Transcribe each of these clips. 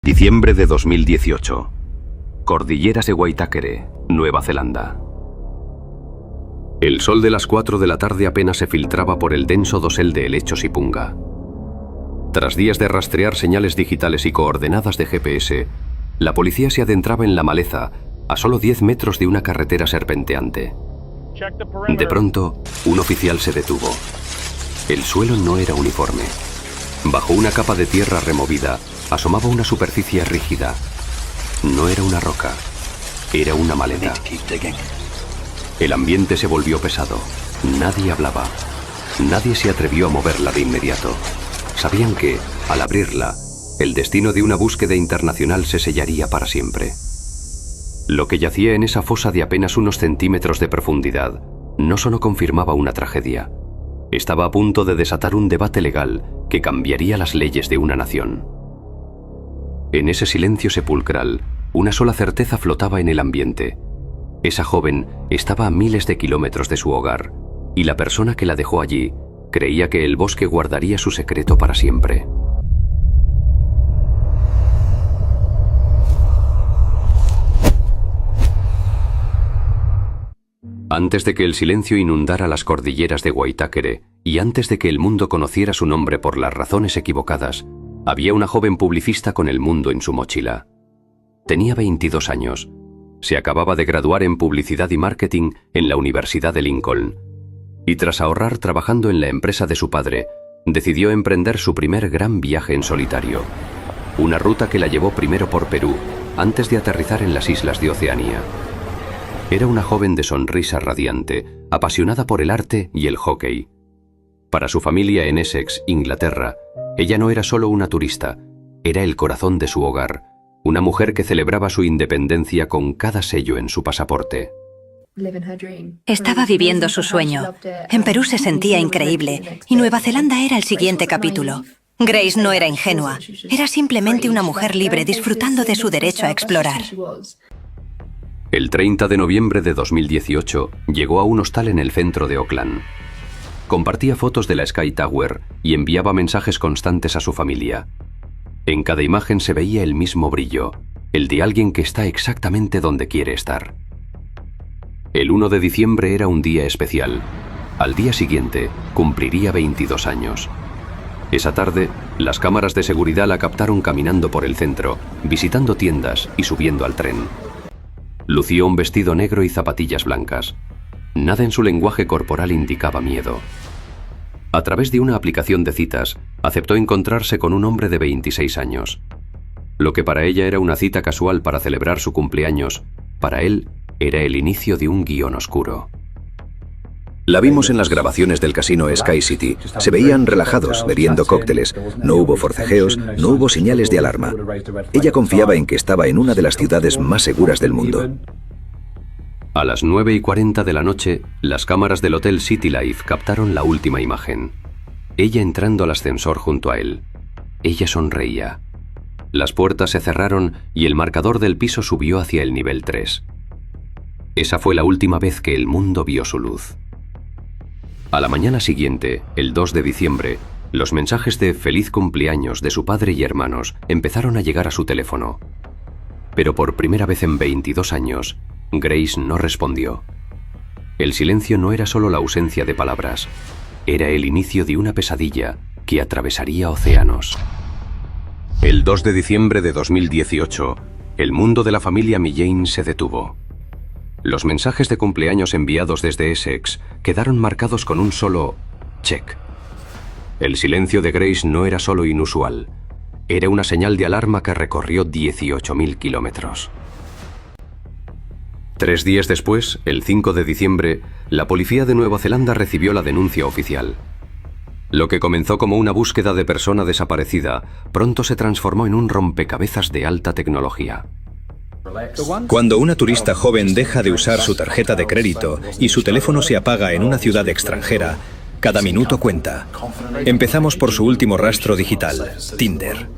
Diciembre de 2018. Cordilleras de Waitakere, Nueva Zelanda. El sol de las 4 de la tarde apenas se filtraba por el denso dosel de helechos y punga. Tras días de rastrear señales digitales y coordenadas de GPS, la policía se adentraba en la maleza, a solo 10 metros de una carretera serpenteante. De pronto, un oficial se detuvo. El suelo no era uniforme. Bajo una capa de tierra removida, asomaba una superficie rígida. No era una roca, era una maleta. El ambiente se volvió pesado. Nadie hablaba. Nadie se atrevió a moverla de inmediato. Sabían que, al abrirla, el destino de una búsqueda internacional se sellaría para siempre. Lo que yacía en esa fosa de apenas unos centímetros de profundidad no solo confirmaba una tragedia. Estaba a punto de desatar un debate legal que cambiaría las leyes de una nación. En ese silencio sepulcral, una sola certeza flotaba en el ambiente. Esa joven estaba a miles de kilómetros de su hogar, y la persona que la dejó allí creía que el bosque guardaría su secreto para siempre. Antes de que el silencio inundara las cordilleras de Waitakere y antes de que el mundo conociera su nombre por las razones equivocadas, había una joven publicista con el mundo en su mochila. Tenía 22 años. Se acababa de graduar en Publicidad y Marketing en la Universidad de Lincoln. Y tras ahorrar trabajando en la empresa de su padre, decidió emprender su primer gran viaje en solitario. Una ruta que la llevó primero por Perú, antes de aterrizar en las islas de Oceanía. Era una joven de sonrisa radiante, apasionada por el arte y el hockey. Para su familia en Essex, Inglaterra, ella no era solo una turista, era el corazón de su hogar, una mujer que celebraba su independencia con cada sello en su pasaporte. Estaba viviendo su sueño. En Perú se sentía increíble y Nueva Zelanda era el siguiente capítulo. Grace no era ingenua, era simplemente una mujer libre disfrutando de su derecho a explorar. El 30 de noviembre de 2018 llegó a un hostal en el centro de Auckland. Compartía fotos de la Sky Tower y enviaba mensajes constantes a su familia. En cada imagen se veía el mismo brillo, el de alguien que está exactamente donde quiere estar. El 1 de diciembre era un día especial. Al día siguiente, cumpliría 22 años. Esa tarde, las cámaras de seguridad la captaron caminando por el centro, visitando tiendas y subiendo al tren. Lució un vestido negro y zapatillas blancas. Nada en su lenguaje corporal indicaba miedo. A través de una aplicación de citas, aceptó encontrarse con un hombre de 26 años. Lo que para ella era una cita casual para celebrar su cumpleaños, para él era el inicio de un guión oscuro. La vimos en las grabaciones del casino Sky City. Se veían relajados, bebiendo cócteles. No hubo forcejeos, no hubo señales de alarma. Ella confiaba en que estaba en una de las ciudades más seguras del mundo. A las 9:40 de la noche, las cámaras del Hotel City Life captaron la última imagen. Ella entrando al ascensor junto a él. Ella sonreía. Las puertas se cerraron y el marcador del piso subió hacia el nivel 3. Esa fue la última vez que el mundo vio su luz. A la mañana siguiente, el 2 de diciembre, los mensajes de feliz cumpleaños de su padre y hermanos empezaron a llegar a su teléfono. Pero por primera vez en 22 años, Grace no respondió. El silencio no era solo la ausencia de palabras, era el inicio de una pesadilla que atravesaría océanos. El 2 de diciembre de 2018, el mundo de la familia Millane se detuvo. Los mensajes de cumpleaños enviados desde Essex quedaron marcados con un solo check. El silencio de Grace no era solo inusual, era una señal de alarma que recorrió 18.000 kilómetros. 3 días después, el 5 de diciembre, la policía de Nueva Zelanda recibió la denuncia oficial. Lo que comenzó como una búsqueda de persona desaparecida, pronto se transformó en un rompecabezas de alta tecnología. Cuando una turista joven deja de usar su tarjeta de crédito y su teléfono se apaga en una ciudad extranjera, cada minuto cuenta. Empezamos por su último rastro digital, Tinder.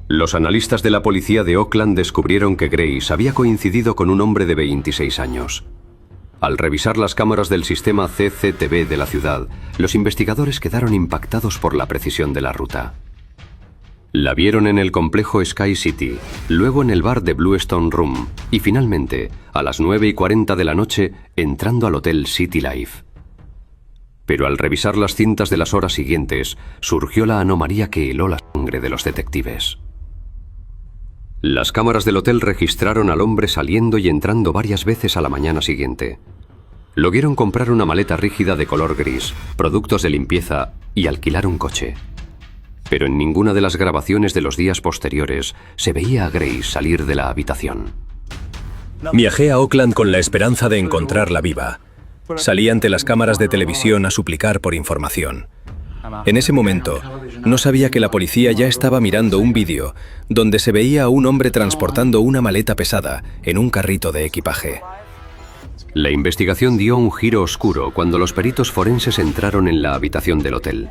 Los analistas de la policía de Auckland descubrieron que Grace había coincidido con un hombre de 26 años. Al revisar las cámaras del sistema CCTV de la ciudad, los investigadores quedaron impactados por la precisión de la ruta. La vieron en el complejo Sky City, luego en el bar de Bluestone Room y finalmente, a las 9:40 de la noche, entrando al hotel City Life. Pero al revisar las cintas de las horas siguientes, surgió la anomalía que heló la sangre de los detectives. Las cámaras del hotel registraron al hombre saliendo y entrando varias veces a la mañana siguiente. Lo vieron comprar una maleta rígida de color gris, productos de limpieza y alquilar un coche. Pero en ninguna de las grabaciones de los días posteriores se veía a Grace salir de la habitación. Viajé a Oakland con la esperanza de encontrarla viva. Salí ante las cámaras de televisión a suplicar por información. En ese momento, no sabía que la policía ya estaba mirando un vídeo donde se veía a un hombre transportando una maleta pesada en un carrito de equipaje. La investigación dio un giro oscuro cuando los peritos forenses entraron en la habitación del hotel.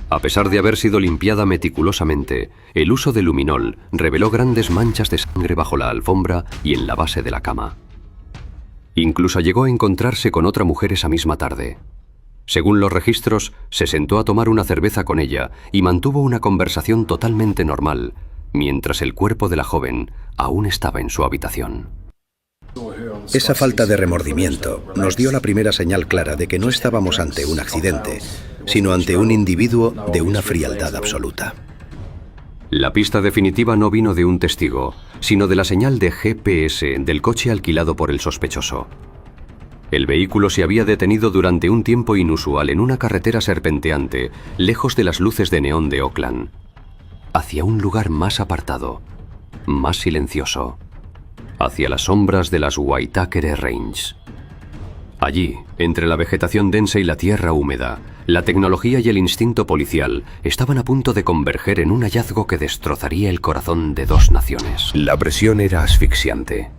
A pesar de haber sido limpiada meticulosamente, el uso de luminol reveló grandes manchas de sangre bajo la alfombra y en la base de la cama. Incluso llegó a encontrarse con otra mujer esa misma tarde. Según los registros, se sentó a tomar una cerveza con ella y mantuvo una conversación totalmente normal, mientras el cuerpo de la joven aún estaba en su habitación. Esa falta de remordimiento nos dio la primera señal clara de que no estábamos ante un accidente, sino ante un individuo de una frialdad absoluta. La pista definitiva no vino de un testigo, sino de la señal de GPS del coche alquilado por el sospechoso. El vehículo se había detenido durante un tiempo inusual en una carretera serpenteante, lejos de las luces de neón de Oakland, hacia un lugar más apartado, más silencioso, hacia las sombras de las Waitakere Range. Allí, entre la vegetación densa y la tierra húmeda, la tecnología y el instinto policial estaban a punto de converger en un hallazgo que destrozaría el corazón de dos naciones. La presión era asfixiante.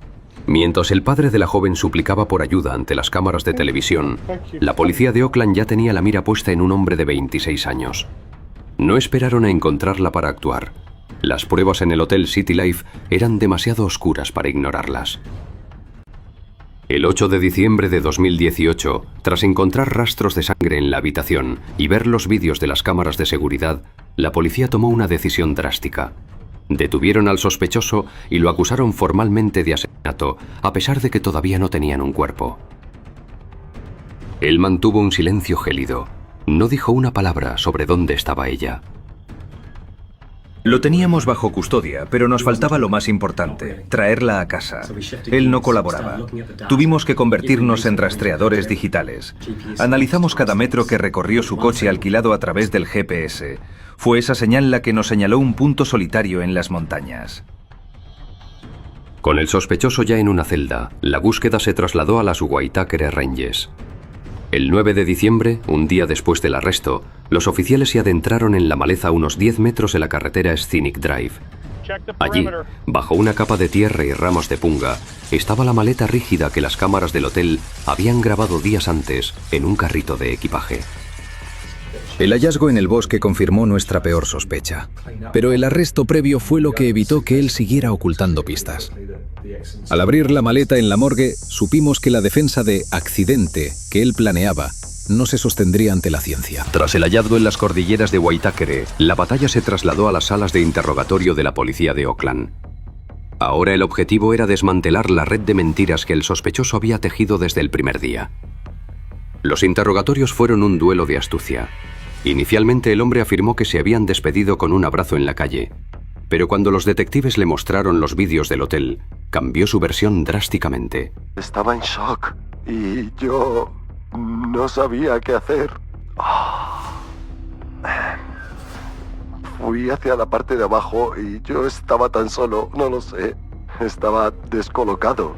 Mientras el padre de la joven suplicaba por ayuda ante las cámaras de televisión, la policía de Oakland ya tenía la mira puesta en un hombre de 26 años. No esperaron a encontrarla para actuar. Las pruebas en el Hotel City Life eran demasiado oscuras para ignorarlas. El 8 de diciembre de 2018, tras encontrar rastros de sangre en la habitación y ver los vídeos de las cámaras de seguridad, la policía tomó una decisión drástica. Detuvieron al sospechoso y lo acusaron formalmente de asesinato, a pesar de que todavía no tenían un cuerpo. Él mantuvo un silencio gélido. No dijo una palabra sobre dónde estaba ella. Lo teníamos bajo custodia, pero nos faltaba lo más importante, traerla a casa. Él no colaboraba. Tuvimos que convertirnos en rastreadores digitales. Analizamos cada metro que recorrió su coche alquilado a través del GPS. Fue esa señal la que nos señaló un punto solitario en las montañas. Con el sospechoso ya en una celda, la búsqueda se trasladó a las Waitakere Ranges. El 9 de diciembre, un día después del arresto, los oficiales se adentraron en la maleza a unos 10 metros de la carretera Scenic Drive. Allí, bajo una capa de tierra y ramos de punga, estaba la maleta rígida que las cámaras del hotel habían grabado días antes en un carrito de equipaje. El hallazgo en el bosque confirmó nuestra peor sospecha, pero el arresto previo fue lo que evitó que él siguiera ocultando pistas. Al abrir la maleta en la morgue, supimos que la defensa de accidente que él planeaba no se sostendría ante la ciencia. Tras el hallazgo en las cordilleras de Waitakere, la batalla se trasladó a las salas de interrogatorio de la policía de Oakland. Ahora el objetivo era desmantelar la red de mentiras que el sospechoso había tejido desde el primer día. Los interrogatorios fueron un duelo de astucia. Inicialmente el hombre afirmó que se habían despedido con un abrazo en la calle, pero cuando los detectives le mostraron los vídeos del hotel, cambió su versión drásticamente. Estaba en shock y yo no sabía qué hacer. Fui hacia la parte de abajo y yo estaba tan solo, no lo sé, estaba descolocado.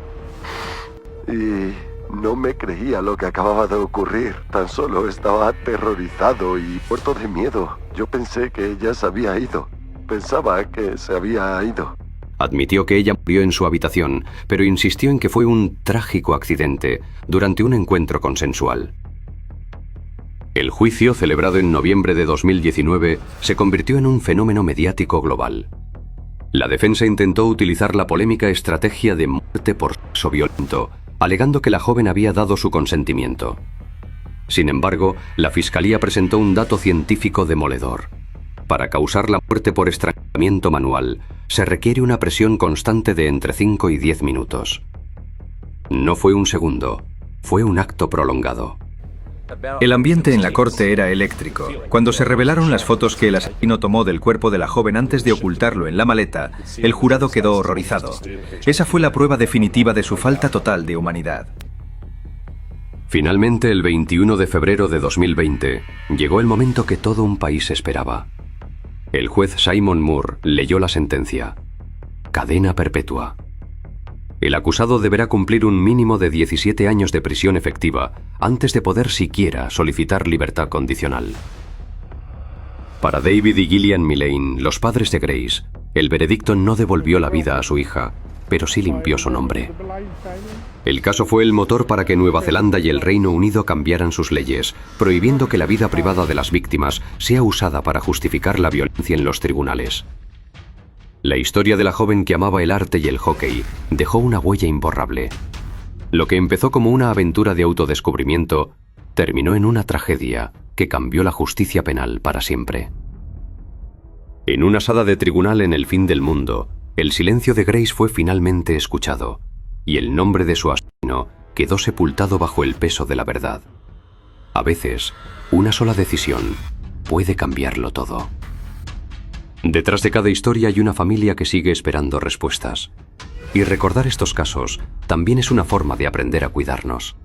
Y no me creía lo que acababa de ocurrir, tan solo estaba aterrorizado y muerto de miedo. Yo pensé que ella se había ido, pensaba que se había ido. Admitió que ella murió en su habitación, pero insistió en que fue un trágico accidente durante un encuentro consensual. El juicio, celebrado en noviembre de 2019, se convirtió en un fenómeno mediático global. La defensa intentó utilizar la polémica estrategia de muerte por sexo violento, alegando que la joven había dado su consentimiento. Sin embargo, la fiscalía presentó un dato científico demoledor. Para causar la muerte por estrangulamiento manual, se requiere una presión constante de entre 5 y 10 minutos. No fue un segundo, fue un acto prolongado. El ambiente en la corte era eléctrico. Cuando se revelaron las fotos que el asesino tomó del cuerpo de la joven antes de ocultarlo en la maleta, el jurado quedó horrorizado. Esa fue la prueba definitiva de su falta total de humanidad. Finalmente, el 21 de febrero de 2020, llegó el momento que todo un país esperaba. El juez Simon Moore leyó la sentencia. Cadena perpetua. El acusado deberá cumplir un mínimo de 17 años de prisión efectiva antes de poder siquiera solicitar libertad condicional. Para David y Gillian Millane, los padres de Grace, el veredicto no devolvió la vida a su hija, pero sí limpió su nombre. El caso fue el motor para que Nueva Zelanda y el Reino Unido cambiaran sus leyes, prohibiendo que la vida privada de las víctimas sea usada para justificar la violencia en los tribunales. La historia de la joven que amaba el arte y el hockey dejó una huella imborrable. Lo que empezó como una aventura de autodescubrimiento terminó en una tragedia que cambió la justicia penal para siempre. En una sala de tribunal en el fin del mundo, el silencio de Grace fue finalmente escuchado, y el nombre de su asesino quedó sepultado bajo el peso de la verdad. A veces, una sola decisión puede cambiarlo todo. Detrás de cada historia hay una familia que sigue esperando respuestas. Y recordar estos casos también es una forma de aprender a cuidarnos.